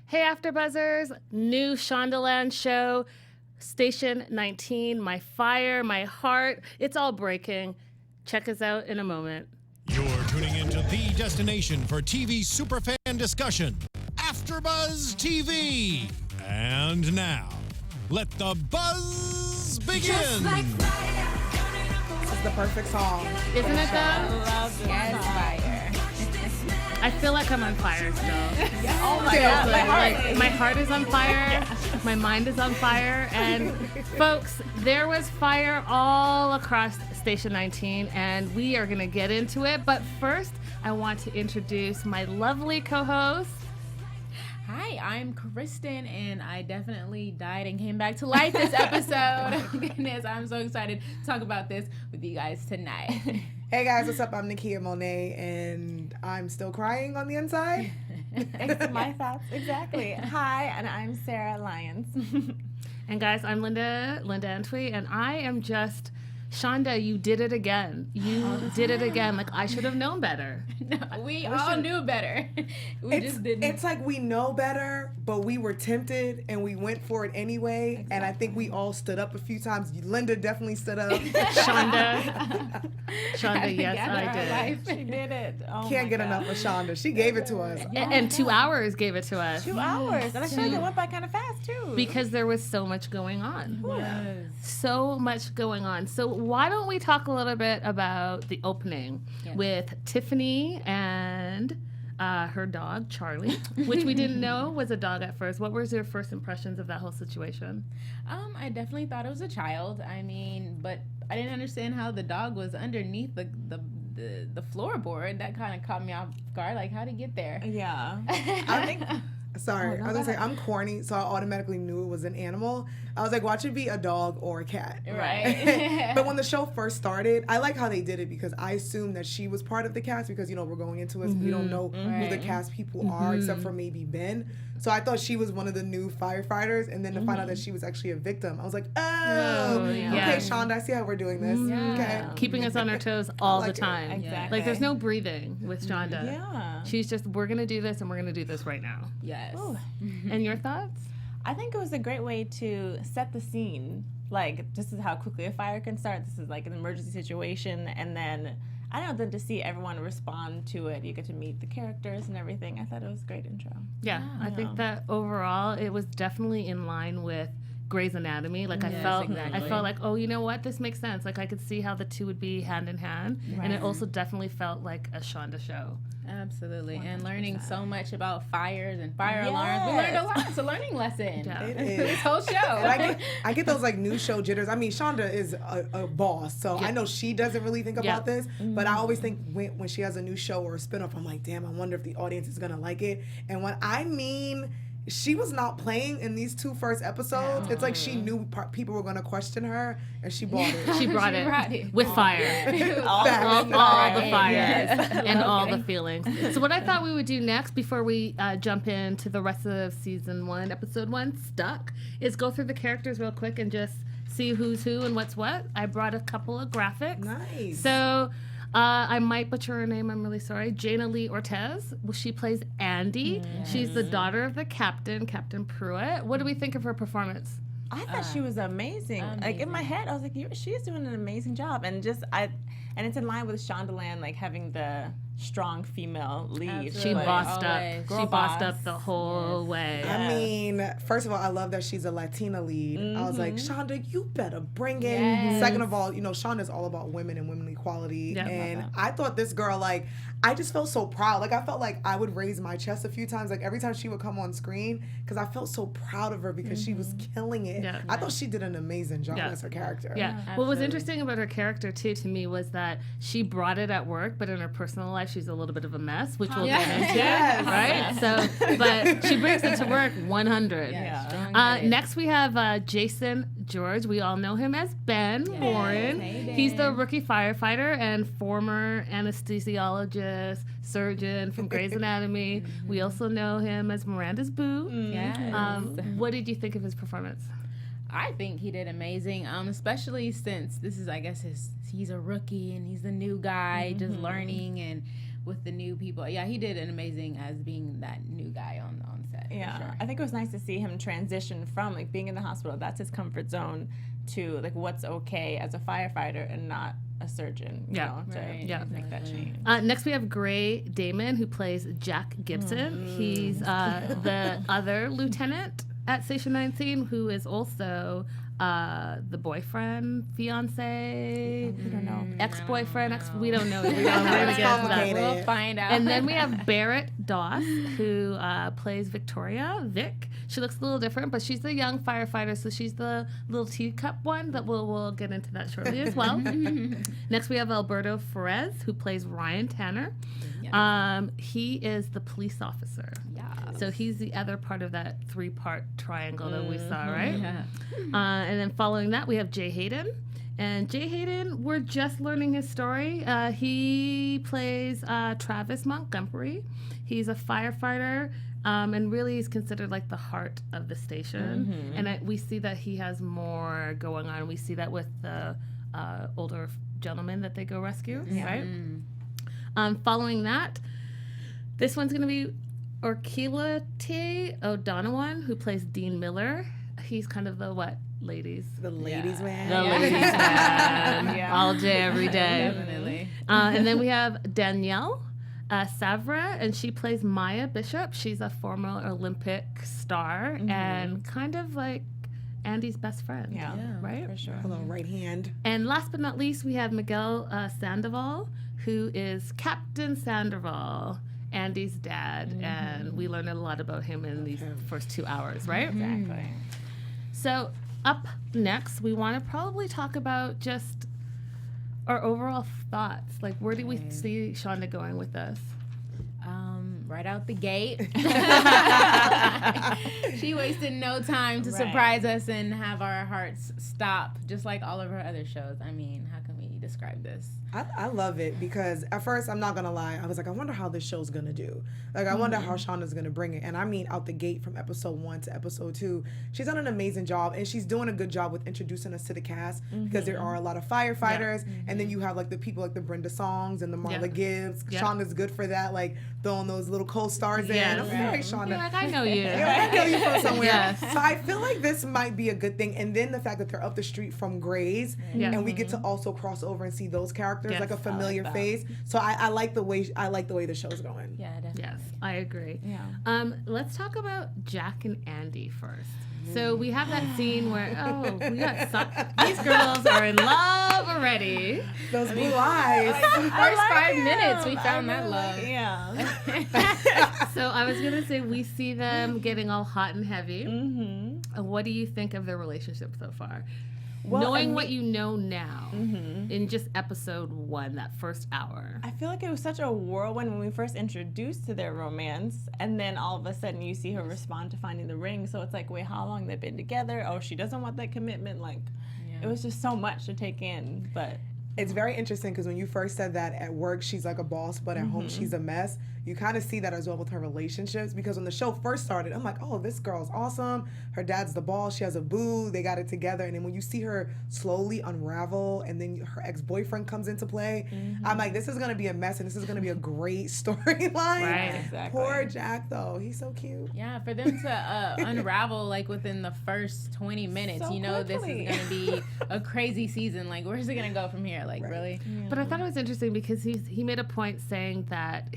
Hey, AfterBuzzers, new Shondaland show, Station19, my fire, my heart, it's all breaking. Check us out in a moment. You're tuning into the destination for TV superfan discussion, AfterBuzz TV. And now, let the buzz begin. This is the perfect song. Isn't it though? I love this song. I feel like I'm on fire still. Oh my God, My heart is on fire. My mind is on fire. And folks, there was fire all across Station 19, and we are going to get into it. But first, I want to introduce my lovely co-host. Hi, I'm Kristen, and I definitely died and came back to life this episode. Goodness, I'm so excited to talk about this with you guys tonight. Hey guys, what's up? I'm Nakia Monet, and I'm still crying on the inside. It's my thoughts, exactly. Hi, and I'm Sarah Lyons. And guys, I'm Linda Antwi, and I am just... Shonda, you did it again. You did it again. Like, I should have known better. No, we all knew better. We just didn't. It's like we know better, but we were tempted and we went for it anyway. Exactly. And I think we all stood up a few times. Linda definitely stood up. Shonda, yes, I did. She did it. Oh Can't get enough of Shonda. She gave it to us. And 2 hours gave it to us. 2 hours. And I feel like it went by kind of fast, too. Because there was so much going on. Yes. So much going on. So why don't we talk a little bit about the opening with Tiffany and her dog, Charlie, which we didn't know was a dog at first. What was your first impressions of that whole situation? I definitely thought it was a child. I mean, but I didn't understand how the dog was underneath the floorboard. That kind of caught me off guard. Like, how'd he get there? Yeah. I think... Sorry, I was gonna say I'm corny, so I automatically knew it was an animal. I was like, watch it be a dog or a cat. Right. But when the show first started, I like how they did it because I assumed that she was part of the cast because, you know, we're going into it, we don't know who the cast people are except for maybe Ben. So I thought she was one of the new firefighters, and then to find out that she was actually a victim, I was like, okay, Shonda, I see how we're doing this. Okay. Keeping us on our toes all the time. Exactly. Like, there's no breathing with Shonda. Yeah. She's just, we're going to do this, and we're going to do this right now. Yes. And your thoughts? I think it was a great way to set the scene. Like, this is how quickly a fire can start. This is like an emergency situation. And then, I don't know, then to see everyone respond to it, you get to meet the characters and everything. I thought it was a great intro. Yeah, I think that overall it was definitely in line with Grey's Anatomy. Like, I felt like, oh, you know what? This makes sense. Like, I could see how the two would be hand in hand. Right. And it also definitely felt like a Shonda show. Absolutely. 100%. And learning so much about fires and fire alarms. We learned a lot. It's a learning lesson. Yeah. It is. This whole show. And I get those like new show jitters. I mean, Shonda is a boss, so I know she doesn't really think about this, but I always think when she has a new show or a spinoff, I'm like, damn, I wonder if the audience is gonna like it. And when I mean, she was not playing in these 2 first episodes. It's like she knew people were going to question her, and she brought it. She brought it with fire. all the fire and all the feelings. So what I thought we would do next before we jump into the rest of season 1, episode 1, Stuck, is go through the characters real quick and just see who's who and what's what. I brought a couple of graphics. Nice. So... I might butcher her name, I'm really sorry. Jaina Lee Ortez. Well, she plays Andy. Yes. She's the daughter of the captain, Captain Pruitt. What do we think of her performance? I thought she was amazing. Like, in my head, I was like, she's doing an amazing job. And and it's in line with Shondaland, like, having the strong female lead. Absolutely. She bossed up. She bossed up the whole way. Yeah. I mean, first of all, I love that she's a Latina lead. I was like, Shonda, you better bring it. Second of all, you know, Shonda's all about women and women equality. Yep. And I thought this girl, like, I just felt so proud. Like, I felt like I would raise my chest a few times, like, every time she would come on screen, because I felt so proud of her because she was killing it. Yeah. I thought she did an amazing job as her character. Yeah. What was interesting about her character, too, to me, was that she brought it at work, but in her personal life, she's a little bit of a mess, which we'll get into, right? So, but she brings it to work 100. Next, we have Jason George. We all know him as Ben Warren. Hayden. He's the rookie firefighter and former anesthesiologist, surgeon from Grey's Anatomy. We also know him as Miranda's boo. What did you think of his performance? I think he did amazing, especially since this is, I guess, he's a rookie and he's the new guy, just learning and with the new people. Yeah, he did an amazing as being that new guy on set. Yeah, sure. I think it was nice to see him transition from like being in the hospital, that's his comfort zone, to like what's okay as a firefighter and not a surgeon. You know, to make that change. Next, we have Gray Damon, who plays Jack Gibson. He's the other lieutenant at Station 19, who is also the boyfriend, fiance, We don't know. ex-boyfriend. We don't know. We don't know. It's complicated. We'll find out. And then we have Barrett Doss, who plays Victoria, Vic. She looks a little different, but she's the young firefighter, so she's the little teacup one. That we'll get into that shortly as well. Next, we have Alberto Ferez, who plays Ryan Tanner. He is the police officer. So he's the other part of that 3-part triangle that we saw, right? Yeah. And then following that, we have Jay Hayden. And Jay Hayden, we're just learning his story. He plays Travis Montgomery. He's a firefighter, and really is considered like the heart of the station. And we see that he has more going on. We see that with the older gentleman that they go rescue, right? Following that, this one's going to be Orkila T. O'Donovan, who plays Dean Miller. He's kind of the ladies? The ladies man. The ladies man. All day, every day. Definitely. And then we have Danielle Savra, and she plays Maya Bishop. She's a former Olympic star and kind of like Andy's best friend. Yeah, right? for sure. A little right hand. And last but not least, we have Miguel Sandoval, who is Captain Sandoval, Andy's dad, and we learned a lot about him in these first 2 hours, right? Exactly. So up next, we want to probably talk about just our overall thoughts. Like, where do we see Shonda going with this? Right out the gate. She wasted no time to surprise us and have our hearts stop, just like all of her other shows. I mean, how can we describe this? I love it because at first, I'm not going to lie, I was like, I wonder how this show's going to do. Like, I wonder how Shonda's going to bring it. And I mean, out the gate from episode 1 to episode 2, she's done an amazing job. And she's doing a good job with introducing us to the cast because there are a lot of firefighters. And then you have like the people like the Brenda Songs and the Marla Gibbs. Shonda's good for that, like throwing those little co-stars in. I'm sorry, Shonda. You're like, I know you. I know you from somewhere. Yes. So I feel like this might be a good thing. And then the fact that they're up the street from Gray's and we get to also cross over and see those characters, like a familiar face. So I like the way the show's going. Yeah, definitely. Yes, I agree. Yeah. Let's talk about Jack and Andy first. So we have that scene where we got these girls are in love already. Those blue eyes. First 5 minutes, we found that love. Yeah. So I was gonna say we see them getting all hot and heavy. What do you think of their relationship so far? Well, knowing what you know now in just episode 1, that first hour. I feel like it was such a whirlwind when we first introduced to their romance, and then all of a sudden you see her respond to finding the ring. So it's like, wait, how long they've been together? Oh, she doesn't want that commitment. Like, it was just so much to take in. But it's very interesting because when you first said that at work she's like a boss, but at home she's a mess. You kind of see that as well with her relationships because when the show first started, I'm like, oh, this girl's awesome. Her dad's the boss. She has a boo. They got it together. And then when you see her slowly unravel and then her ex-boyfriend comes into play, I'm like, this is going to be a mess and this is going to be a great storyline. Right, exactly. Poor Jack, though. He's so cute. Yeah, for them to unravel like within the first 20 minutes, So you know quickly. this is going to be a crazy season. Like, where's it going to go from here? Like, really? But I thought it was interesting because he made a point saying that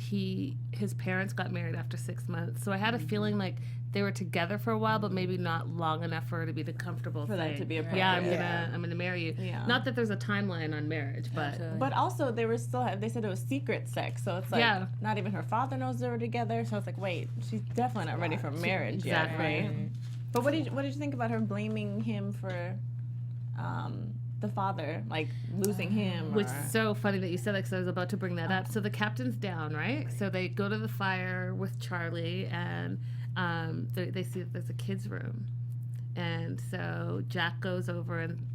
his parents got married after 6 months. So I had a feeling like they were together for a while, but maybe not long enough for her to be the comfortable For thing. that to be a yeah, perfect- I'm gonna marry you. Yeah. Not that there's a timeline on marriage, but Absolutely. But also, they said it was secret sex, so it's like not even her father knows they were together. So it's like, wait, she's definitely not ready for marriage yet, Exactly. right? But what did you think about her blaming him for the father, like losing him? which is so funny that you said that because I was about to bring that up. So the captain's down, right? So they go to the fire with Charlie, and they see that there's a kid's room, and so Jack goes over and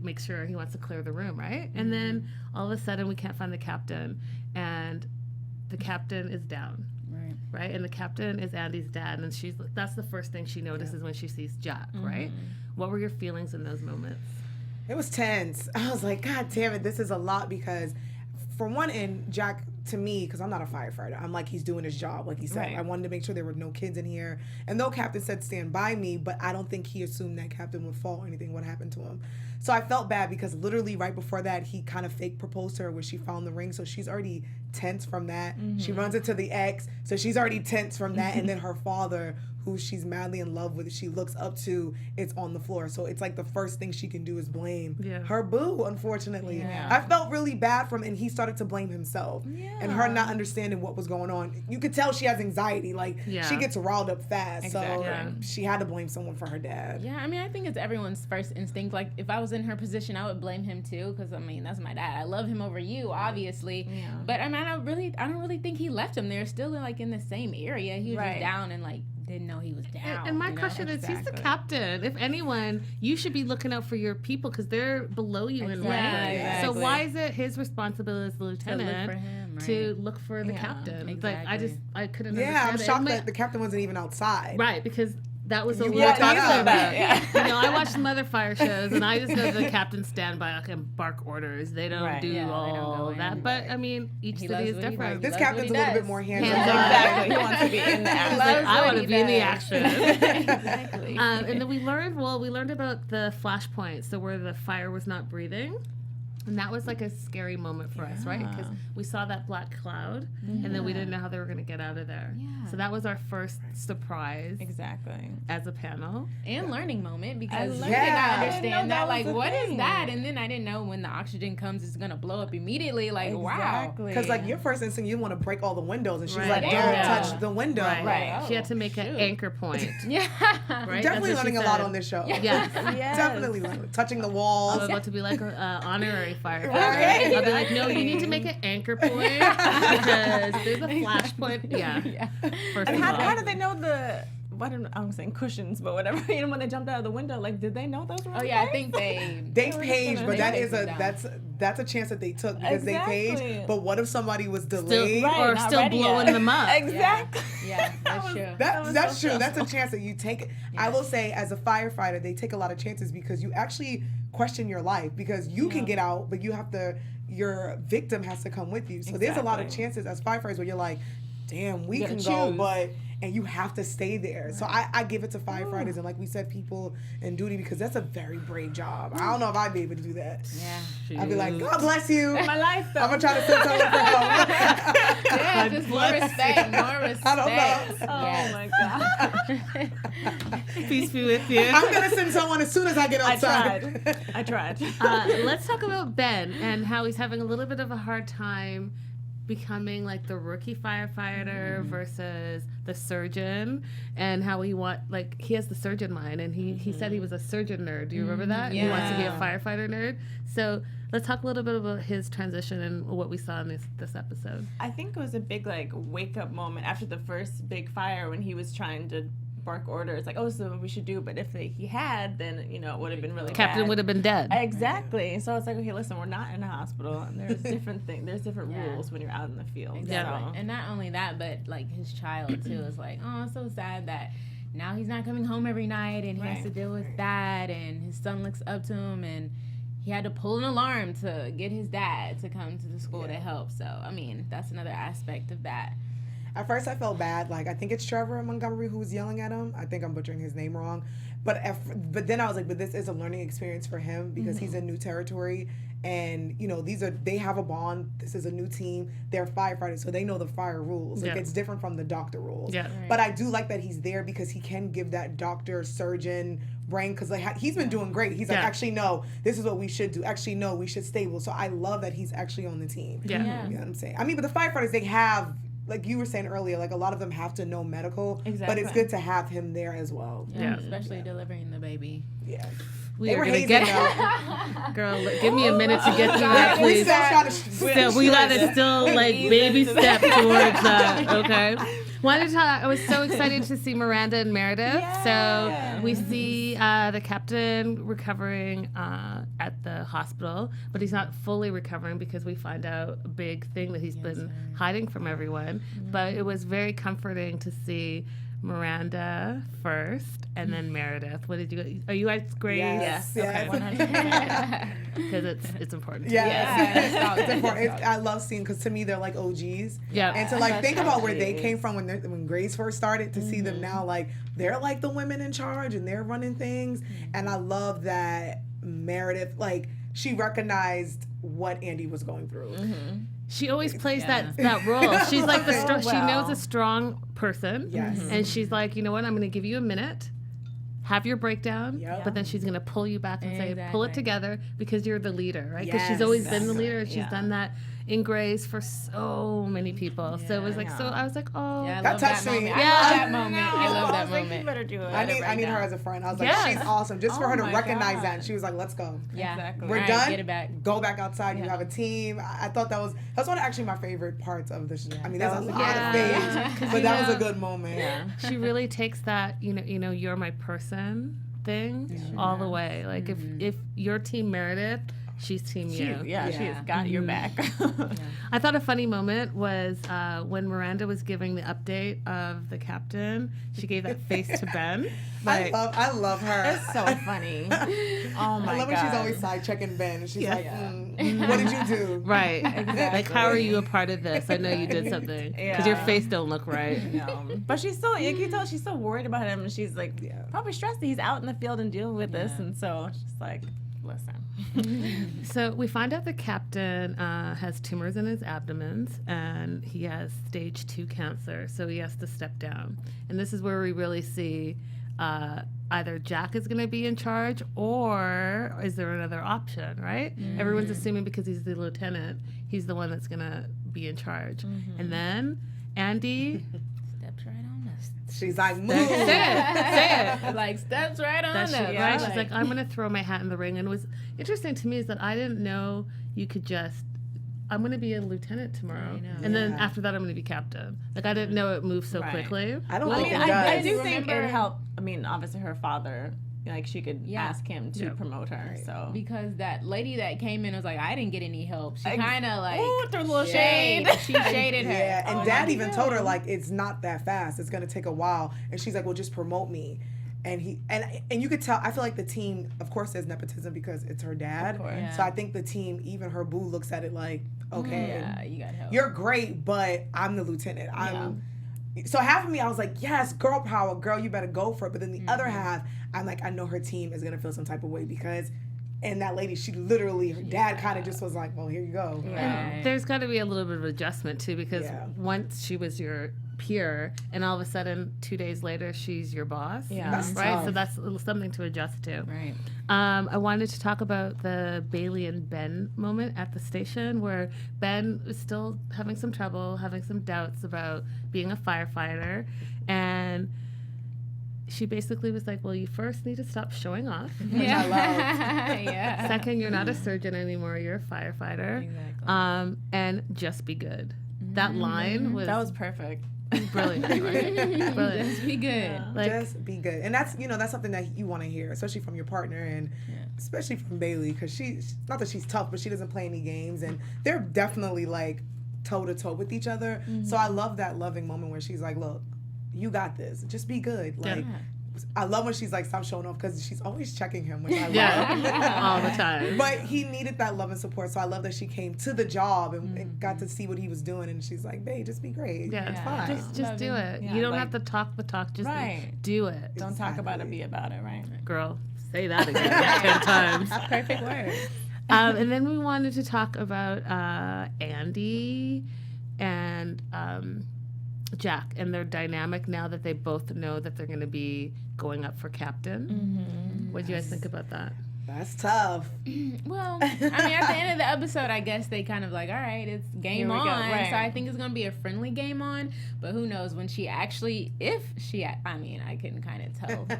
makes sure he wants to clear the room, right? And then all of a sudden we can't find the captain, and the captain is down. Right, and the captain is Andy's dad, and that's the first thing she notices when she sees Jack, right? What were your feelings in those moments? It was tense. I was like, God damn it, this is a lot because from one end, Jack to me, because I'm not a firefighter, I'm like, he's doing his job, like he said. Right. I wanted to make sure there were no kids in here. And though Captain said stand by me, but I don't think he assumed that Captain would fall or anything would happen to him. So I felt bad because literally right before that, he kind of fake proposed to her where she found the ring. So she's already tense from that. She runs into the ex, so she's already tense from that. And then her father, who she's madly in love with, she looks up to, it's on the floor. So it's like the first thing she can do is blame her boo, unfortunately. Yeah. I felt really bad for him, and he started to blame himself. And her not understanding what was going on. You could tell she has anxiety. Like, she gets riled up fast. Exactly. So she had to blame someone for her dad. Yeah, I mean, I think it's everyone's first instinct. Like, if I was in her position, I would blame him too, because I mean, that's my dad. I love him over you, obviously. Yeah. But I mean, I don't really think he left him there. Still, like in the same area. He was just down and like didn't know he was down. And my question is, he's the captain. If anyone, you should be looking out for your people because they're below you in rank. Exactly. So why is it his responsibility as the lieutenant to look for the captain? Exactly. Like, I couldn't understand I'm it. shocked that the captain wasn't even outside. Right, because that was a You little worked that out. You know, I watch some other fire shows, and I just know the captains stand by and bark orders. They don't do all that. But, I mean, each city is different. This captain's a little bit more hands-on. Exactly. He wants to be in the action. I want to be in the action. Exactly. And then we learned about the flashpoint, so where the fire was not breathing. And that was like a scary moment for us, right? Because we saw that black cloud, and then we didn't know how they were going to get out of there. Yeah. So that was our first surprise. Exactly. As a panel. And learning moment, because I did not I understand didn't know that. that Like, was a what is thing. that? And then I didn't know when the oxygen comes, it's going to blow up immediately. Like, wow. Because, like, your first instinct, you want to break all the windows. And she's Right. like, don't touch the window. Right. She had to make an anchor point. Yeah. Right? Definitely learning a lot on this show. Yes. Definitely learning. Touching the I walls. was about to be like an honorary firefighter. I'll be like, no, you need to make an anchor point because there's a flash point. Yeah. First And of all. how did they know the? I'm saying cushions, but whatever. You know, when they jumped out of the window, like, did they know those were? Oh, yeah, I think they paged, but that is them that's a chance that they took because they paged. But what if somebody was delayed? Or not still ready blowing yet. them up? Exactly. Yeah, that's true. That's true. That's a chance that you take. I will say, as a firefighter, they take a lot of chances because you actually question your life because you can get out, but you have to. Your victim has to come with you. So there's a lot of chances as firefighters where you're like, damn, we can go, but and you have to stay there. Right. So I give it to firefighters and like we said, people in duty because that's a very brave job. I don't know if I'd be able to do that. Yeah. I'd be like, God bless you. My life, though. I'm gonna try to send someone for help. Yeah, just more respect. I don't know. Oh my God. Peace be with you. I'm gonna send someone as soon as I get outside. I tried. Let's talk about Ben and how he's having a little bit of a hard time becoming like the rookie firefighter versus the surgeon, and how he has the surgeon mind, and he said he was a surgeon nerd. Do you remember that? Yeah. He wants to be a firefighter nerd. So let's talk a little bit about his transition and what we saw in this episode. I think it was a big wake up moment after the first big fire when he was trying to bark orders like, oh, this is what we should do, but if he had, then it would have been really Captain bad. would have been dead. Exactly. So it's like, okay, listen, we're not in a hospital, and there's different things, there's different rules when you're out in the field. Exactly. So. And not only that, but like his child too is like, oh, it's so sad that now he's not coming home every night, and he has to deal with that, and his son looks up to him, and he had to pull an alarm to get his dad to come to the school to help. So I mean, that's another aspect of that. At first, I felt bad. Like, I think it's Trevor Montgomery who was yelling at him. I think I'm butchering his name wrong. But then I was like, but this is a learning experience for him because he's in new territory. And, they have a bond. This is a new team. They're firefighters, so they know the fire rules. Like, it's different from the doctor rules. Yeah. Right. But I do like that he's there because he can give that doctor, surgeon, brain, because he's been doing great. He's like, actually, no, this is what we should do. Actually, no, we should stable. So I love that he's actually on the team. Yeah. You know what I'm saying? I mean, but the firefighters, they have... Like you were saying earlier, like a lot of them have to know medical, but it's good to have him there as well. Yeah. Especially delivering the baby. Yeah. We are gonna get girl. Give me a minute to get through that, please. We gotta still baby step towards that. Okay. Wanted to talk. I was so excited to see Miranda and Meredith. So we see the captain recovering at the hospital, but he's not fully recovering because we find out a big thing that he's been hiding from everyone. But it was very comforting to see Miranda first, and then Meredith. What did you? Are you guys Grace? Yes. Okay. 100%. Because it's important. Yeah, it's important. I love seeing, because to me they're like OGs. Yeah, and to like think about where they came from when Grace first started, to see them now, like they're like the women in charge and they're running things. And I love that Meredith, like, she recognized what Andy was going through. She always plays that role. She's like she knows a strong person. Yes. And she's like, you know what? I'm going to give you a minute. Have your breakdown, but then she's going to pull you back and say, pull it together, because you're the leader, right? Because she's always been the leader, and she's done that in Grace for so many people. So it was like, so I was like, oh. Yeah, that touched me. I love that moment. I love that Like, moment. you better do it. I need her as a friend. I was like, she's awesome. Just for her to recognize that. And she was like, let's go. Yeah, Exactly. We're All right, done. Get it back. Go back outside. You have a team. I thought that's one of actually my favorite parts of the show. I mean, there's a lot of things, but that was a good moment. Yeah. She really takes that, you know, you're my person thing all the way. Like, if you're Team Meredith, she's Team you. She's got your back. I thought a funny moment was when Miranda was giving the update of the captain. She gave that face to Ben. Like, I love her. It's so funny. Oh my god. I love when she's always side checking Ben. She's like, what did you do? right. Like, how are you a part of this? I know you did something. Because your face don't look right. But she's still, you can tell she's so worried about him. And she's like, probably stressed that he's out in the field and dealing with this. And so she's like, listen. So we find out the captain has tumors in his abdomen, and he has stage 2 cancer, so he has to step down. And this is where we really see either Jack is going to be in charge, or is there another option, right? Everyone's assuming because he's the lieutenant, he's the one that's going to be in charge. And then Andy Steps right on us. She's like, move. say it. Like, steps right on us. Right? She's like, I'm going to throw my hat in the ring. And what's interesting to me is that I didn't know you could just, I'm going to be a lieutenant tomorrow. And then after that, I'm going to be captain. Like, I didn't know it moved so quickly. I don't think it does. I do think it helped. I mean, obviously her father, like, she could ask him to promote her. So because that lady that came in was like, I didn't get any help. She kind of like threw a little shade. She shaded her. Yeah, and Dad even told her, like, it's not that fast. It's gonna take a while. And she's like, well, just promote me. And he and you could tell. I feel like the team, of course, there's nepotism because it's her dad. So I think the team, even her boo, looks at it like, okay, you got help. You're great, but I'm the lieutenant. So half of me, I was like, yes, girl power, girl, you better go for it. But then the other half, I'm like, I know her team is going to feel some type of way because, and that lady, she literally, her dad kind of just was like, well, here you go. And there's got to be a little bit of adjustment, too, because once she was your peer, and all of a sudden, 2 days later, she's your boss. That's right? tough. So that's something to adjust to. Right. I wanted to talk about the Bailey and Ben moment at the station where Ben was still having some trouble, having some doubts about being a firefighter. And she basically was like, well, you first need to stop showing off. Which I love. Yeah. Second, you're not a surgeon anymore. You're a firefighter. Exactly. And just be good. That line was... that was perfect. Brilliant, right? Brilliant. Just be good. Like, just be good. And that's, that's something that you want to hear, especially from your partner and especially from Bailey, because she's, not that she's tough, but she doesn't play any games. And they're definitely like toe to toe with each other. So I love that loving moment where she's like, look, you got this. Just be good. Like, I love when she's like, stop showing off, because she's always checking him, which I love. all the time. But he needed that love and support, so I love that she came to the job and got to see what he was doing, and she's like, babe, just be great. Yeah, it's fine. Just do it. Yeah, you don't like, have to talk the talk, just do it. Don't talk about it, be about it, right? Girl, say that again 10 times. Perfect word. And then we wanted to talk about Andy and Jack and their dynamic now that they both know that they're going to be going up for captain. What do you guys think about that? That's tough. Well, I mean, at the end of the episode, I guess they kind of like, all right, it's game on. Right. So I think it's going to be a friendly game on. But who knows when she actually, I mean, I can kind of tell. But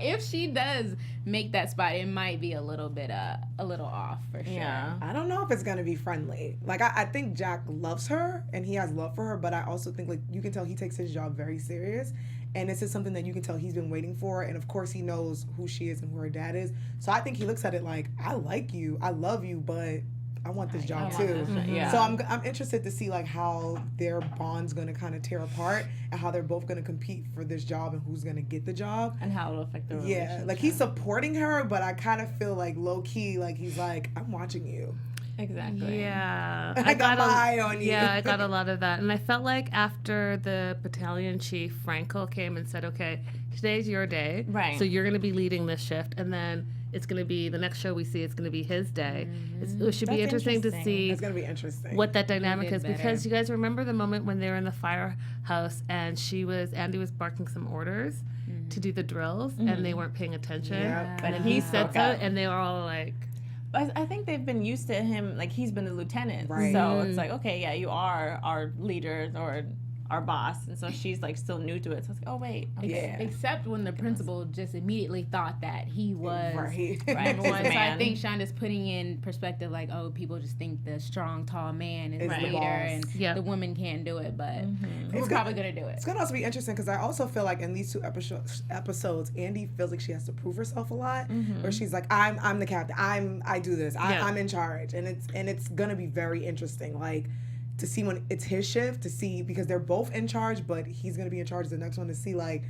if she does make that spot, it might be a little off for sure. Yeah. I don't know if it's going to be friendly. Like, I think Jack loves her and he has love for her, but I also think, like, you can tell he takes his job very serious. And this is something that you can tell he's been waiting for. And of course, he knows who she is and who her dad is. So I think he looks at it like, I like you, I love you, but I want this job too. Yeah. So I'm interested to see like how their bond's gonna kind of tear apart and how they're both gonna compete for this job and who's gonna get the job. And how it'll affect the relationship. Yeah, like he's supporting her, but I kind of feel like low key, like he's like, I'm watching you. Exactly. Yeah. I got my eye on you. Yeah, I got a lot of that. And I felt like after the battalion chief, Frankel, came and said, okay, today's your day. Right. So you're going to be leading this shift. And then it's going to be, the next show we see, it's going to be his day. It should be interesting to see It's going to be interesting. what that dynamic is. Because you guys remember the moment when they were in the firehouse and Andy was barking some orders to do the drills and they weren't paying attention. Yeah. And then he said so and they were all like... I think they've been used to him, like he's been the lieutenant. Right. So it's like, okay, yeah, you are our leader or our boss. And so she's like still new to it. So it's like, oh, wait. Okay. Except when the principal just immediately thought that he was right. number one. So I think Shonda's putting in perspective like, oh, people just think the strong, tall man is the leader and the woman can't do it. But we're probably going to do it. It's going to also be interesting because I also feel like in these two episodes, Andy feels like she has to prove herself a lot. Where she's like, I'm the captain. I do this. I'm in charge. And it's going to be very interesting. Like, to see when it's his shift, to see, because they're both in charge, but he's going to be in charge of the next one, to see like,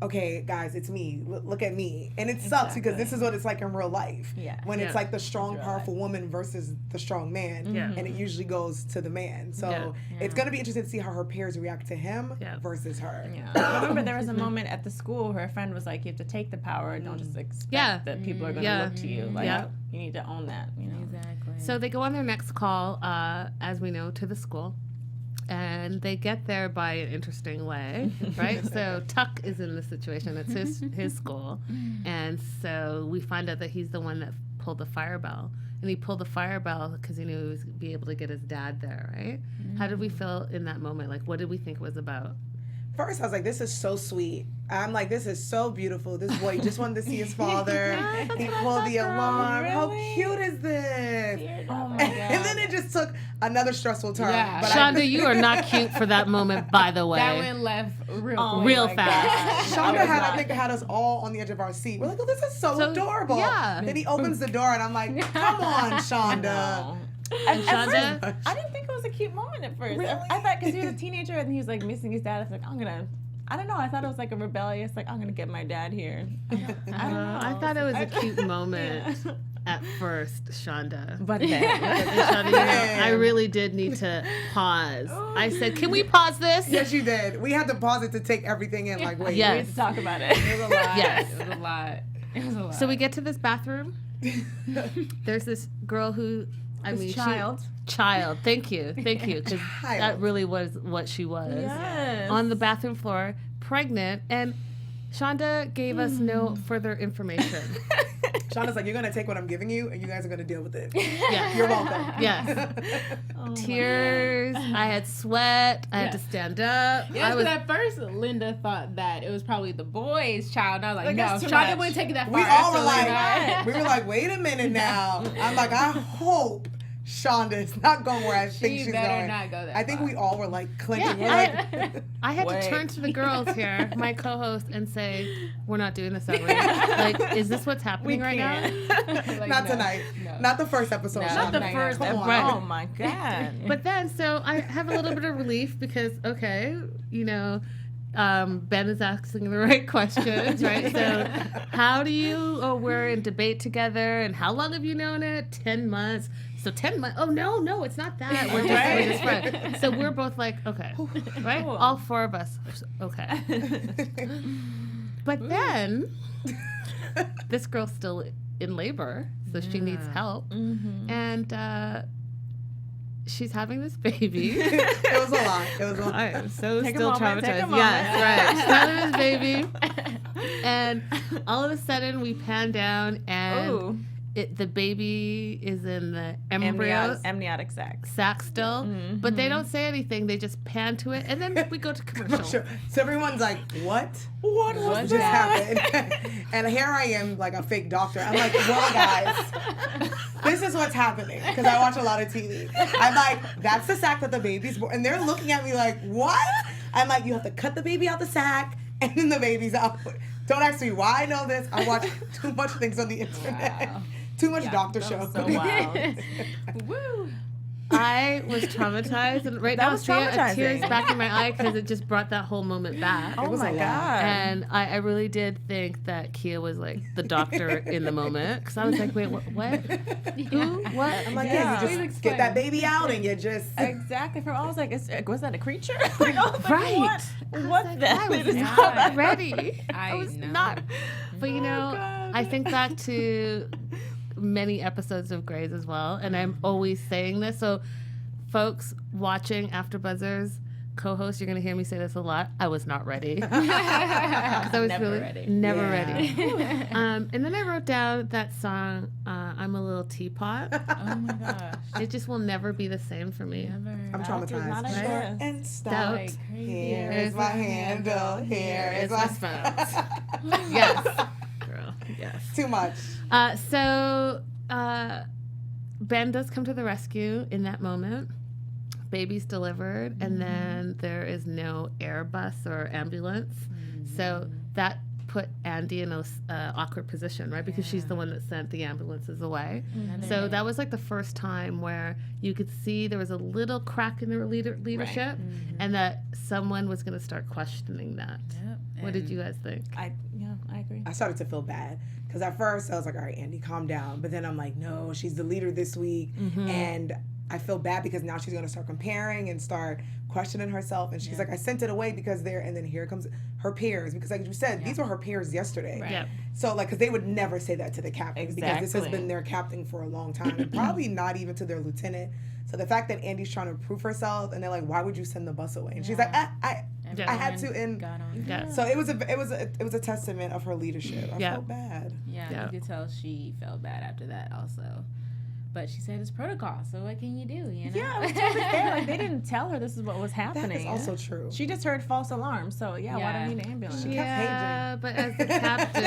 okay, guys, it's me. Look at me. And it sucks because this is what it's like in real life. Yeah. When it's like the strong, powerful woman versus the strong man. Yeah. And it usually goes to the man. So it's going to be interesting to see how her peers react to him versus her. Yeah. I remember there was a moment at the school where her friend was like, you have to take the power. Don't just expect that people are going to look to you. Like, you need to own that, you know? Exactly. So they go on their next call, as we know, to the school. And they get there by an interesting way, right? So Tuck is in the situation. It's his school. And so we find out that he's the one that pulled the fire bell. And he pulled the fire bell because he knew he was be able to get his dad there, right? How did we feel in that moment? Like, what did we think it was about? First, I was like, this is so sweet. I'm like, this is so beautiful. This boy just wanted to see his father. He pulled the alarm. How cute is this? Oh my God. And then it just took another stressful turn. Yeah. But Shonda, you are not cute for that moment, by the way. That went left real fast. Shonda had us all on the edge of our seat. We're like, oh, this is so adorable. Yeah. Then he opens the door, and I'm like, come on, Shonda. And Shonda? I didn't think it was a cute moment at first. Really? I thought because he was a teenager and he was like missing his dad. I was like, I don't know. I thought it was like a rebellious, like, I'm going to get my dad here. I don't know. I thought it was a cute moment at first, Shonda. But then, Shonda, you know, I really did need to pause. I said, can we pause this? Yes, you did. We had to pause it to take everything in. Like, wait. we had to talk about it. It was a lot. Yes. It was a lot. It was a lot. So we get to this bathroom. There's this girl who, child. Child. Thank you. Because that really was what she was. Yes. On the bathroom floor, pregnant. And Shonda gave us no further information. Shonda's like, you're going to take what I'm giving you, and you guys are going to deal with it. Yes. You're welcome. Yes. Tears. I had sweat. I had to stand up. Yes, but at first Linda thought that it was probably the boy's child. And I was like, no, that's too Shonda much. wouldn't take it that far. We all were like, wait a minute now. I'm like, I hope Shonda is not going where I think she's better going. not go that I think far. we all were like clenching. Yeah, We're like, I had to turn to the girls here, my co-host, and say, we're not doing this ever. Like, is this what's happening right now? Like, not no, tonight. no. Not the first episode. No, Shonda. Not the Come first on. episode. Right. Oh my God. But then, so I have a little bit of relief because, okay, you know, Ben is asking the right questions, right? So how do you, we're in debate together, and how long have you known it? 10 months. So 10 months, oh no, it's not that. We're just friends. So we're both like, okay, right? All four of us, okay. But then, this girl's still in labor, so she needs help. And she's having this baby. It was a lot. It was a lot. I am so Take a still moment, take a traumatized. moment. Yes, right. She's having this baby. And all of a sudden, we pan down, and the baby is in the amniotic sac. sack still, but they don't say anything. They just pan to it, and then we go to commercial. Sure. So everyone's like, what? What was just that? happened? And here I am, like a fake doctor. I'm like, well, guys, this is what's happening. Because I watch a lot of TV. I'm like, that's the sack that the baby's born. And they're looking at me like, what? I'm like, you have to cut the baby out the sack, and then the baby's out. Don't ask me why I know this. I watch too much things on the internet. Wow. Too much doctor show. So wild. Woo. I was traumatized, and right That now was I have traumatizing. tears back in my eye because it just brought that whole moment back. Oh was my a lot. god. And I really did think that Kia was like the doctor in the moment, because I was like, wait, what? Who? What? I'm like, Yeah. you Please just get that baby out and you just. Exactly. For all, I was like, was that a creature? Like, I was like, Right. What I then? was It is not ready. I was know. not. But you know, God. I think back to many episodes of Grey's as well, and I'm always saying this. So, folks watching AfterBuzzers, co-host, you're gonna hear me say this a lot. I was not ready. 'Cause I was Never really ready. never Yeah. ready. And then I wrote down that song, "I'm a Little Teapot." Oh my gosh. It just will never be the same for me. Never. I'm Not traumatized. a Short choice. and stout. Stout. Here is my handle. Here is my spouse. Yes, girl. Yes. Too much. So Ben does come to the rescue in that moment. Baby's delivered, and then there is no Airbus or ambulance. So that put Andy in a awkward position, right? Because she's the one that sent the ambulances away. So that was like the first time where you could see there was a little crack in their leadership, and that someone was going to start questioning that. Yep. What did you guys think? I agree. I started to feel bad because at first I was like, all right, Andy, calm down. But then I'm like, no, she's the leader this week. And I feel bad because now she's going to start comparing and start questioning herself. And she's like, I sent it away because and then here comes her peers. Because like you said, these were her peers yesterday. Right. Yep. So like, because they would never say that to the captain because this has Exactly. been their captain for a long time. And probably not even to their lieutenant. So the fact that Andy's trying to prove herself and they're like, why would you send the bus away? And she's like, I had to. And Got on. Yeah. so it was a testament of her leadership. I Yeah. felt bad. Yeah, Yeah. you could tell she felt bad after that also. But she said it's protocol, so what can you do, you know? Yeah, it was totally fair. Like, they didn't tell her this is what was That happening. is also true. She just heard false alarms, so why do Yeah. I need an ambulance? She kept Yeah, but as the captain,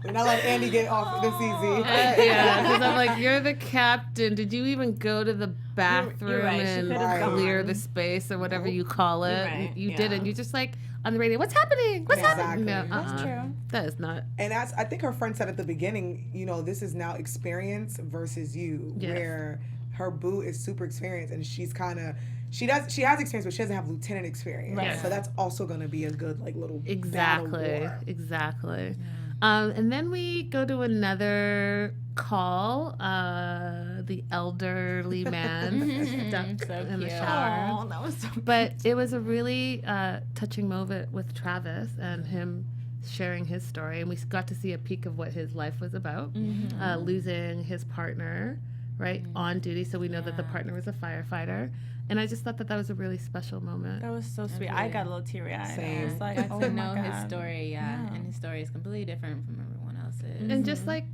We're not letting Andy get off this easy. yeah, because I'm like, you're the captain. Did you even go to the bathroom You're right. She and could've Right. clear gone. the space or whatever you call it? You're right, You yeah. didn't. You're just like on the radio. What's happening? What's happening? Exactly. No, That's true. That is not. And I think her friend said at the beginning, this is now experience versus you, Yes. where her boo is super experienced and she's kind of she has experience, but she doesn't have lieutenant experience. Right. So that's also going to be a good little battle Exactly. war. Exactly. And then we go to another call. The elderly man stuck So in the cute. shower. Oh, that was so But it was a really touching moment with Travis and him sharing his story. And we got to see a peek of what his life was about, losing his partner, right, on duty. So we know that the partner was a firefighter. And I just thought that was a really special moment. That was so sweet. I got a little teary eyed. Same. It's like, Got oh to my know his God. story, and his story is completely different from everyone else's. And just like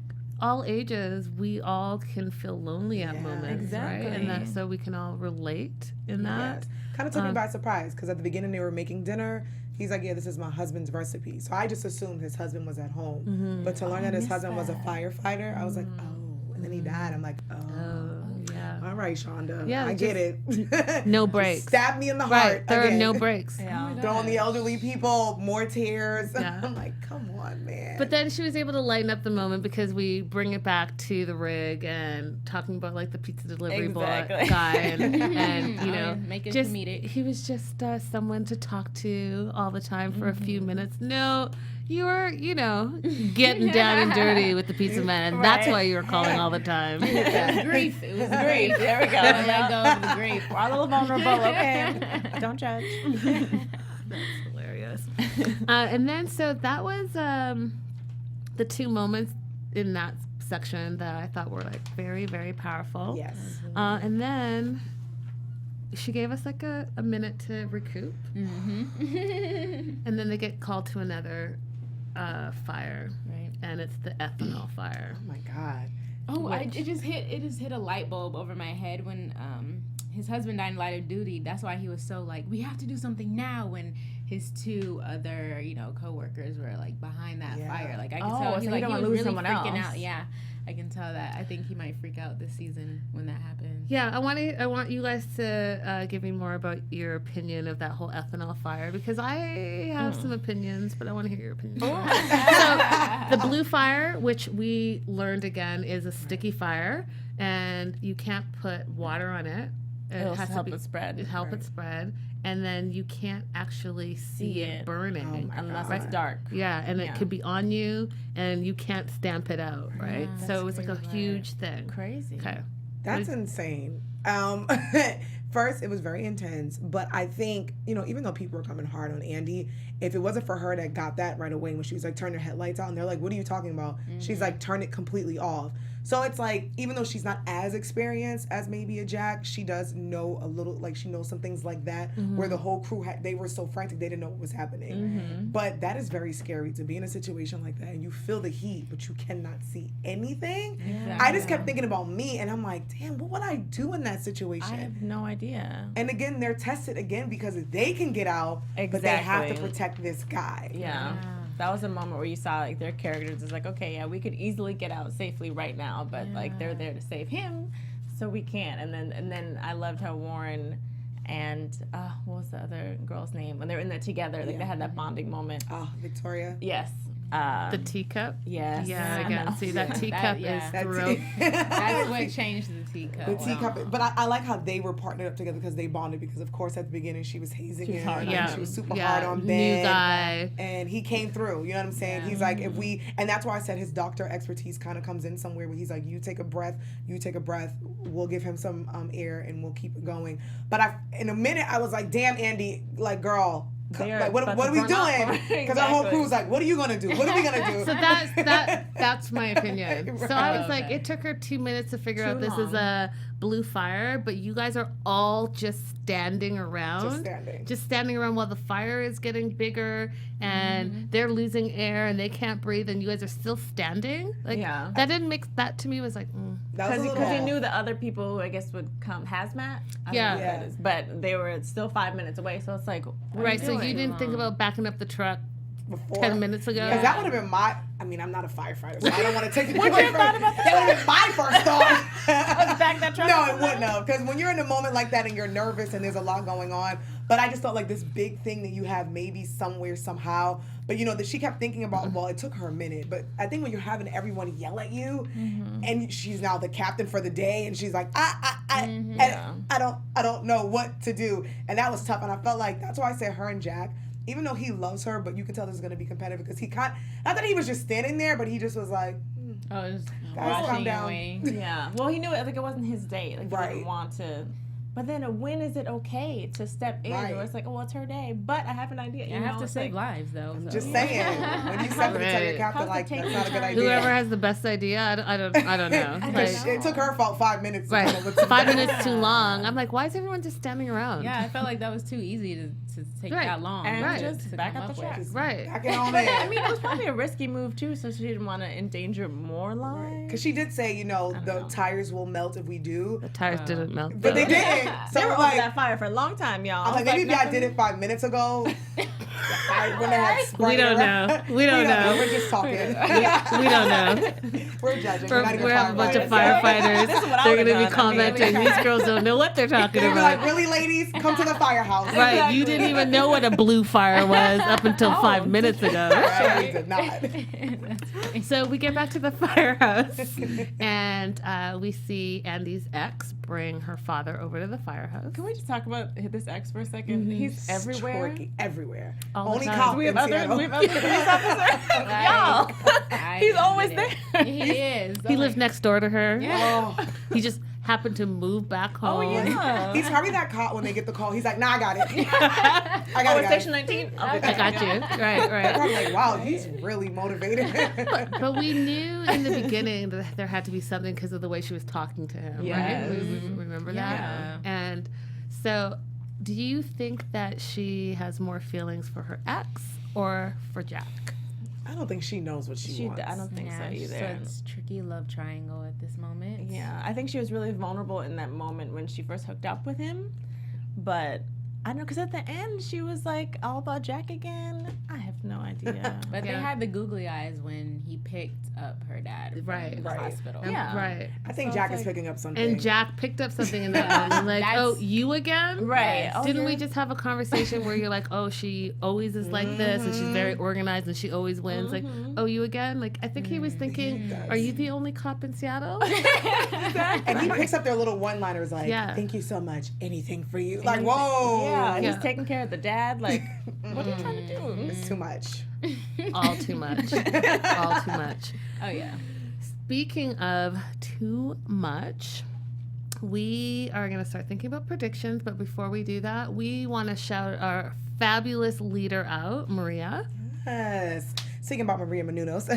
all ages, we all can feel lonely at Yeah, moments, right? And that so we can all relate in that. Yes. Kind of took me by surprise because at the beginning they were making dinner. He's like, yeah, this is my husband's recipe. So I just assumed his husband was at home. But to learn that his husband was a firefighter, I was like, oh. And then he died. I'm like, oh. Yeah. All right, Shonda. Yeah, I get it. No breaks. Stab me in the Right. heart. There again. are no breaks. Yeah. Throwing the elderly people more tears. Yeah. I'm like, come on, man. But then she was able to lighten up the moment because we bring it back to the rig and talking about like the pizza delivery boy Exactly. guy and make it just comedic. he was just someone to talk to all the time for a few minutes. No, you were getting down and dirty with the pizza man, and that's Right. why you were calling all the time. It was grief. It was grief. There we go. Let go of the grief. We're all a little vulnerable, okay? Don't judge. That's hilarious. And then so that was the two moments in that section that I thought were like very, very powerful. yes. And then she gave us like a minute to recoup. And then they get called to another fire. Right. And it's the ethanol fire. Oh my God. Oh, it just hit a light bulb over my head when his husband died in line of duty. That's why he was so like, we have to do something now. When his two other, coworkers were like behind that Yeah. fire. Like I could Oh, tell so he you like don't he wanna was lose really someone freaking else. out. Yeah, I can tell that. I think he might freak out this season when that happens. Yeah, I want you guys to give me more about your opinion of that whole ethanol fire, because I have some opinions, but I want to hear your opinion. So the blue fire, which we learned again, is a sticky fire, and you can't put water on it. It'll help it spread. It spread. And then you can't actually see it burning. Unless it's dark. Yeah, and it could be on you, and you can't stamp it out, right? So it was like a huge thing. Crazy. Okay. That's insane. First, it was very intense, but I think, even though people were coming hard on Andy, if it wasn't for her that got that right away when she was like, turn your headlights out, and they're like, what are you talking about? She's like, turn it completely off. So it's like, even though she's not as experienced as maybe a Jack, she does know a little, like she knows some things like that, where the whole crew, they were so frantic, they didn't know what was happening. But that is very scary to be in a situation like that, and you feel the heat, but you cannot see anything. I just kept thinking about me, and I'm like, damn, what would I do in that situation? I have no idea. And again, they're tested again because they can get out, but they have to protect this guy. Yeah. That was a moment where you saw like their characters is like, okay, yeah, we could easily get out safely right now, but like they're there to save him, so we can't. And then I loved how Warren and what was the other girl's name when they were in there together? Like they had that bonding moment. Oh, Victoria. Yes. The teacup? Yes. Yeah, again. See, that teacup is thrilled. That's what changed the teacup. The teacup. But I like how they were partnered up together because they bonded, because, of course, at the beginning, she was hazing him. She was super hard on Ben. New guy. And he came through. You know what I'm saying? He's like, and that's why I said his doctor expertise kind of comes in somewhere where he's like, you take a breath, we'll give him some air, and we'll keep it going. But in a minute, I was like, damn, Andy, like, girl, like, what are we doing? Because our whole crew's like, what are you gonna do? What are we gonna do? So that's my opinion. So I was like, it took her 2 minutes to figure out this is a blue fire, but you guys are all just standing around. Just standing around while the fire is getting bigger, and they're losing air and they can't breathe, and you guys are still standing. Like, that didn't make, that to me was like, because he knew the other people who I guess would come hazmat. I don't know what that is, but they were still 5 minutes away, so it's like, right. So you didn't think about backing up the truck before 10 minutes ago? Because that would have been I'm not a firefighter, so I don't want to take it away from that. That would have been my first thought. Back that truck? No, it wouldn't have. Because when you're in a moment like that and you're nervous and there's a lot going on, but I just thought like this big thing that you have maybe somewhere, somehow. But that she kept thinking about, well, it took her a minute. But I think when you're having everyone yell at you, and she's now the captain for the day, and she's like, I don't know what to do. And that was tough. And I felt like, that's why I said her and Jack, even though he loves her, but you can tell this is going to be competitive, because not that he was just standing there, but he just was like, just guys, calm watching down. and waiting. Yeah. Well, he knew it. Like, it wasn't his day. Like, he didn't want to. But then when is it okay to step in? Or it's like, oh, well, it's her day. But I have an idea. You have to save lives, though. I'm just saying. When you step in and tell your captain, like, that's not a good idea. Whoever has the best idea, I don't know. It took her about 5 minutes. Right. 5 minutes too long. I'm like, why is everyone just standing around? Yeah, I felt like that was too easy to take that long. And just back up the track. Right. Back it on in. I mean, it was probably a risky move, too, so she didn't want to endanger more lives. Because she did say, the tires will melt if we do. The tires didn't melt. But they didn't. So they were like, over that fire for a long time, y'all. I'm like, maybe if y'all did it 5 minutes ago. We don't know. We don't know. We're just talking. We don't know. We're judging. We have a bunch of firefighters. They're going to be commenting. These girls don't know what they're talking They'd be about. like, really, ladies? Come to the firehouse. Right. Exactly. You didn't even know what a blue fire was up until 5 minutes ago. Sure, we did not. So we get back to the firehouse, and we see Andy's ex bring her father over to the firehouse. Can we just talk about this ex for a second? He's everywhere. Everywhere. All Only the cop. We have other police officers. Y'all. He's always there. He is. He lives next door to her. Yeah. Oh. He just happened to move back home. Oh, yeah. He's probably that cop when they get the call. He's like, nah, I got it. I got it. Station19? I got you. Right. I'm like, wow, he's really motivated. But we knew in the beginning that there had to be something because of the way she was talking to him. Yes. Right? We remember that? And so do you think that she has more feelings for her ex or for Jack? I don't think she knows what she wants. I don't think so either. So it's tricky love triangle at this moment. Yeah, I think she was really vulnerable in that moment when she first hooked up with him. But I don't know, because at the end she was like all about Jack again. I have no idea. But they had the googly eyes when he picked up her dad from the hospital. Yeah. Right. I think Jack is picking up something. And Jack picked up something in that moment. Like, oh, you again? Right. Oh, Didn't we just have a conversation where you're like, oh, she always is like this and she's very organized and she always wins. Like, oh, you again? Like, I think he was thinking, are you the only cop in Seattle? And he picks up their little one-liners like, thank you so much, anything for you. Like, whoa. Yeah, he's taking care of the dad. Like, what are you trying to do? It's too much. All too much. All too much. Oh, yeah. Speaking of too much, we are going to start thinking about predictions. But before we do that, we want to shout our fabulous leader out, Maria. Yes. Speaking about Maria Menounos,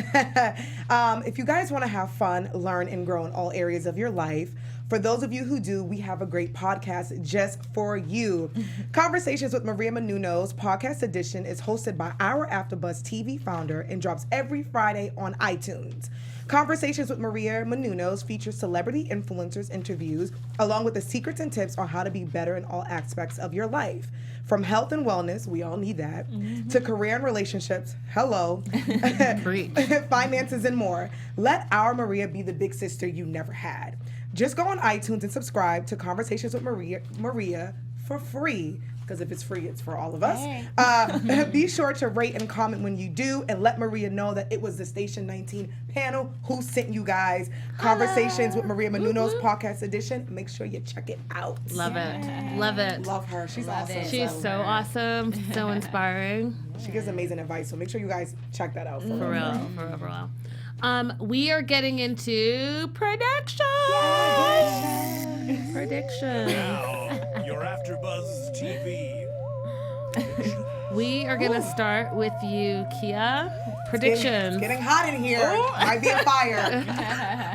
if you guys want to have fun, learn, and grow in all areas of your life, for those of you who do, we have a great podcast just for you. Conversations with Maria Menounos podcast edition is hosted by our AFTERBUZZ TV founder and drops every Friday on iTunes. Conversations with Maria Menounos features celebrity influencers interviews, along with the secrets and tips on how to be better in all aspects of your life. From health and wellness, we all need that, to career and relationships, finances and more. Let our Maria be the big sister you never had. Just go on iTunes and subscribe to Conversations with Maria for free. Because if it's free, it's for all of us. Hey. Be sure to rate and comment when you do, and let Maria know that it was the Station19 panel who sent you guys Conversations with Maria Menounos podcast edition. Make sure you check it out. Love it. Love it. Love her. She's awesome. She's so awesome. So inspiring. She gives amazing advice, so make sure you guys check that out. For real. We are getting into predictions. Predictions. Now, your AfterBuzz TV. We are gonna start with you, Kia. Predictions. It's getting hot in here. Might be a fire.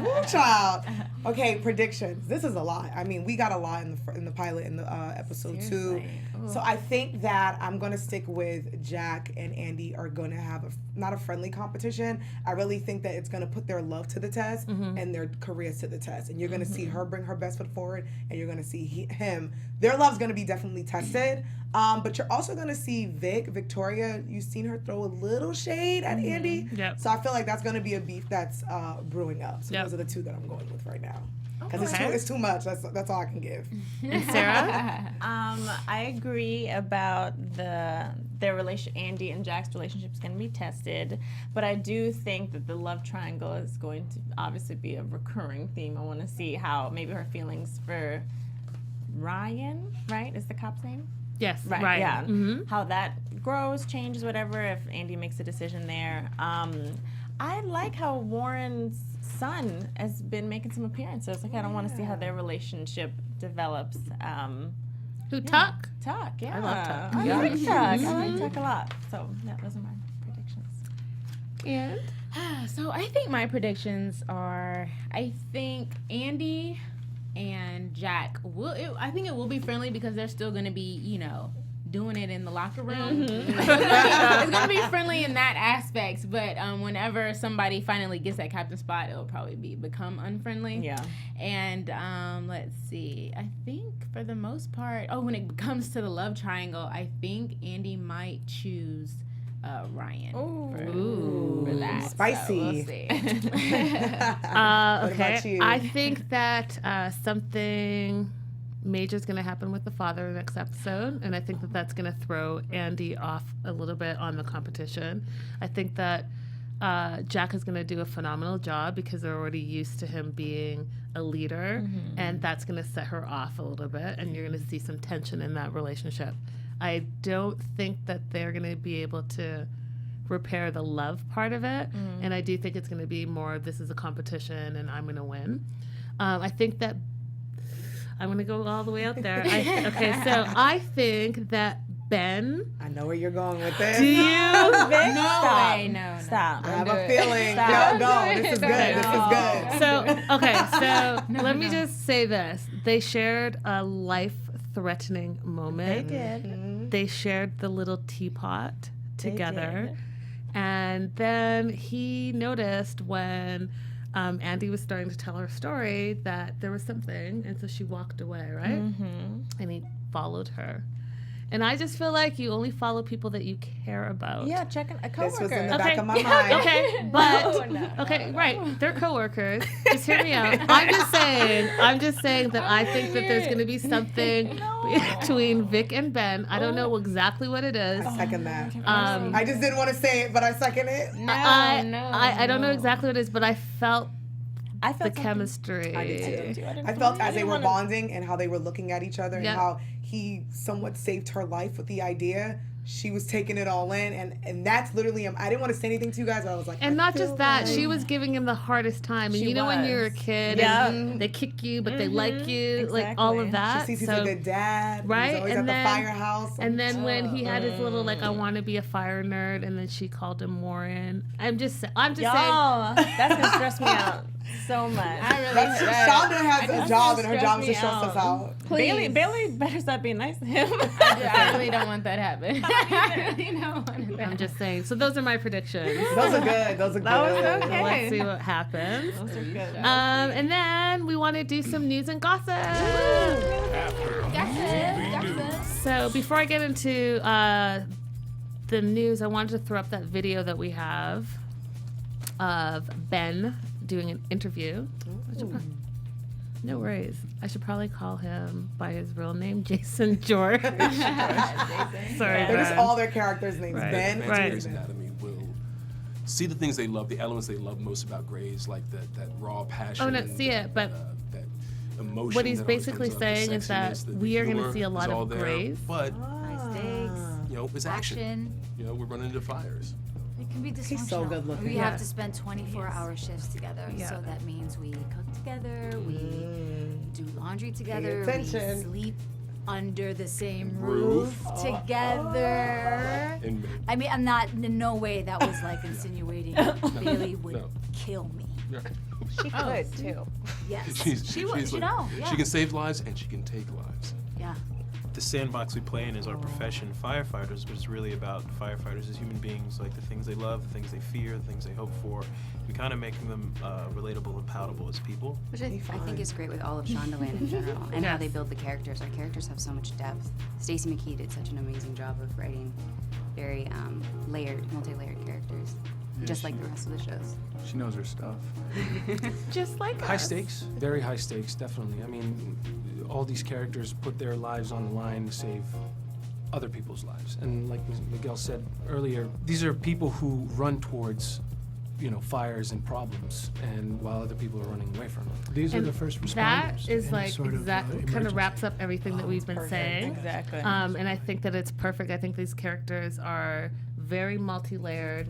Woo, child. Okay, predictions. This is a lot. I mean, we got a lot in the pilot in the episode 2. So I think that I'm going to stick with Jack and Andy are going to have not a friendly competition. I really think that it's going to put their love to the test and their careers to the test. And you're going to see her bring her best foot forward, and you're going to see him. Their love's going to be definitely tested. But you're also going to see Victoria, you've seen her throw a little shade at Andy. Yep. So I feel like that's going to be a beef that's brewing up. So those are the two that I'm going with right now. Because it's too much. That's all I can give. And Sarah? I agree about their relation. Andy and Jack's relationship is going to be tested, but I do think that the love triangle is going to obviously be a recurring theme. I want to see how maybe her feelings for Ryan, right, is the cop's name? Yes, right. Yeah. Mm-hmm. How that grows, changes, whatever. If Andy makes a decision there. I like how Warren's son has been making some appearances. Like, I don't want to see how their relationship develops. Tuck? Tuck, yeah. I love Tuck. I like Tuck. I like Tuck a lot. So, yeah, those are my predictions. And? So, I think my predictions are, I think Andy and Jack I think it will be friendly because they're still going to be, doing it in the locker room. It's going to be friendly in that aspect, but whenever somebody finally gets that captain spot, it'll probably become unfriendly. Yeah. And let's see. I think for the most part, when it comes to the love triangle, I think Andy might choose Ryan for that. Spicy. So we'll see. What about you? I think that something major is going to happen with the father next episode, and I think that that's going to throw Andy off a little bit on the competition. I think that Jack is going to do a phenomenal job because they're already used to him being a leader, and that's going to set her off a little bit, and you're going to see some tension in that relationship. I don't think that they're going to be able to repair the love part of it, and I do think it's going to be more, this is a competition and I'm going to win. I think that I'm going to go all the way out there. So I think that Ben. I know where you're going with this. Do you? No. Stop. I have a feeling. No, this is good. So let me just say this. They shared a life-threatening moment. They did. They shared the little teapot together. And then he noticed when Andy was starting to tell her story that there was something, and so she walked away, right? And he followed her. And I just feel like you only follow people that you care about. Yeah, checking a coworker. This was in the back of my mind. Okay, but right, they're coworkers. Just hear me out. I'm just saying that I think that there's going to be something between Vic and Ben. I don't know exactly what it is. I second that. I just didn't want to say it, but I second it. I don't know exactly what it is, but I felt the chemistry. I did too. I felt as they were bonding and how they were looking at each other and how he somewhat saved her life with the idea. She was taking it all in, and that's literally. I didn't want to say anything to you guys. But I was like, and not just that, she was giving him the hardest time. And you know when you're a kid, and they kick you, but they like you, like all of that. She sees he's a good dad, right? He's always and at the firehouse. And then when he had his little I want to be a fire nerd, and then she called him Warren. I'm just saying. That's gonna stress me out so much. Shonda has a job, and her job is to stress us out. Bailey better stop being nice to him. I really don't want that to happen. I really don't want that. I'm just saying. So those are my predictions. Those are good. That was okay. Let's see what happens. Those are good. And then we want to do some news and gossip. So before I get into the news, I wanted to throw up that video that we have of Ben doing an interview. No worries. I should probably call him by his real name, Jason George. Sorry, they're just all their characters' names. Right. Ben. Grey's Anatomy will see the things they love, the elements they love most about Grey's, like that raw passion. Oh, no, see it, but that emotion. what he's that always basically comes up, the saying is that sexiness, the we are going to humor see a lot is all of there, Grey's. but High stakes. it's action. We're running into fires. It can be dysfunctional. He's so good looking. We have to spend 24-hour shifts together. Yeah. So that means we cook together, we do laundry together, Pay we attention. sleep under the same roof together. I mean, I'm not, in no way that was like insinuating Bailey would kill me. She could too. Yes. She would, you know, yeah. She can save lives and she can take lives. Yeah. The sandbox we play in is our profession, firefighters, but it's really about firefighters as human beings, like the things they love, the things they fear, the things they hope for, and kind of making them relatable and palatable as people. Which I think is great with all of Shondaland in general, and how they build the characters. Our characters have so much depth. Stacey McKee did such an amazing job of writing very layered, multi-layered characters, just like the rest of the shows. She knows her stuff. Just like High us. stakes, very high stakes, definitely. I mean, all these characters put their lives on the line to save other people's lives. And like Miguel said earlier, these are people who run towards, fires and problems, and while other people are running away from them. These are the first responders. That is in like sort of, exactly kind of wraps up everything that we've been perfect. saying. Exactly. And I think that it's perfect. I think these characters are very multi-layered.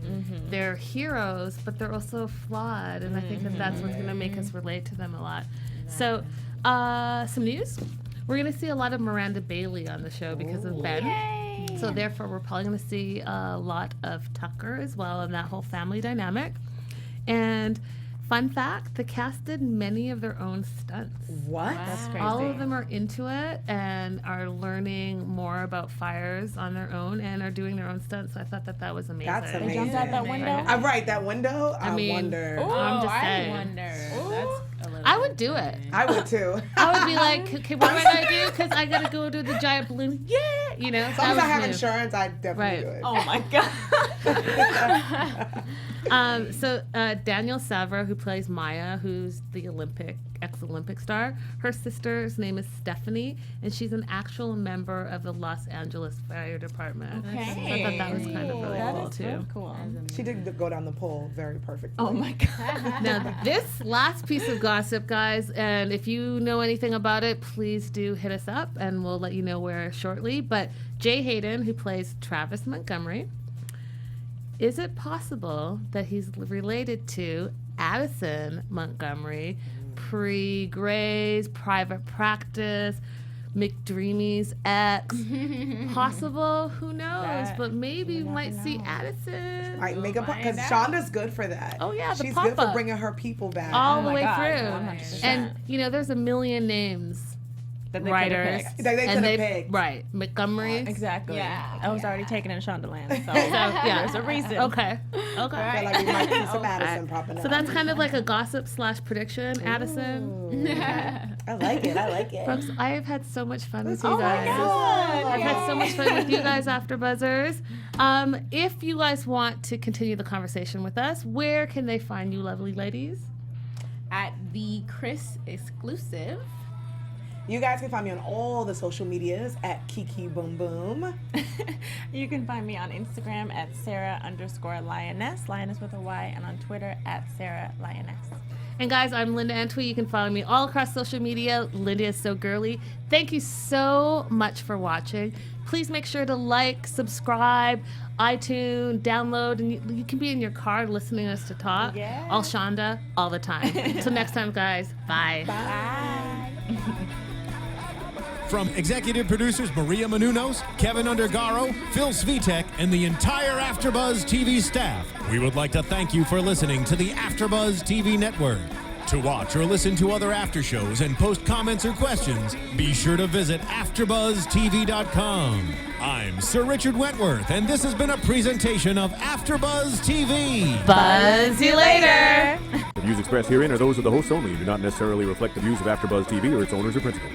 They're heroes, but they're also flawed, and I think that that's what's going to make us relate to them a lot. So, some news. We're going to see a lot of Miranda Bailey on the show because of Ben. Yay. So therefore, we're probably going to see a lot of Tucker as well, and that whole family dynamic. And fun fact, the cast did many of their own stunts. What? That's crazy. All of them are into it and are learning more about fires on their own and are doing their own stunts. So I thought that was amazing. That's They amazing. jumped out that window. I'm right. That window. I mean, wonder. I'm just saying. I wonder. That's a little I would do it. I would too. I would be like, okay, what might I do? Because I got to go to the giant balloon. Yeah, As long as I have insurance, I'd definitely do it. Oh my god. So Danielle Savra, who plays Maya, who's the ex-Olympic star, her sister's name is Stephanie, and she's an actual member of the Los Angeles Fire Department. Okay. So I thought that was kind of really That cool is too. so cool. She did go down the pole very perfect. Oh my god. Now, this last piece of gossip, guys, and if you know anything about it, please do hit us up, and we'll let you know where shortly. But Jay Hayden, who plays Travis Montgomery, is it possible that he's related to Addison Montgomery, pre-Grey's, Private Practice, McDreamy's ex? Possible? Who knows? But maybe we might see Addison. Right, make a because Shonda's good for that. Oh, yeah, the she's good for pop-up. bringing her people back. all the my way God, through. 100%. And, there's a million names that they writers. could They could have picked. Right. Montgomery. Exactly. Yeah. I was already taken in Shondaland, so yeah. there's a reason. Okay. I feel like we might see some Addison popping up. So that's kind of like a gossip / prediction, Addison. I like it. Folks, I have had so much fun with you Oh guys. my God. I've had so much fun with you guys, AfterBuzzers. If you guys want to continue the conversation with us, where can they find you, lovely ladies? At the Chris exclusive. You guys can find me on all the social medias at Kiki Boom Boom. You can find me on Instagram at Sarah_Lioness, Lioness with a Y, and on Twitter at Sarah Lioness. And guys, I'm Linda Antwi. You can follow me all across social media. Linda is so girly. Thank you so much for watching. Please make sure to like, subscribe, iTunes, download, and you can be in your car listening to us to talk. Yeah. All Shonda, all the time. Until next time, guys. Bye. Bye. From executive producers Maria Menounos, Kevin Undergaro, Phil Svitek, and the entire AfterBuzz TV staff, we would like to thank you for listening to the AfterBuzz TV network. To watch or listen to other after shows and post comments or questions, be sure to visit AfterBuzzTV.com. I'm Sir Richard Wentworth, and this has been a presentation of AfterBuzz TV. Buzz you later. The views expressed herein are those of the hosts only and do not necessarily reflect the views of AfterBuzz TV or its owners or principals.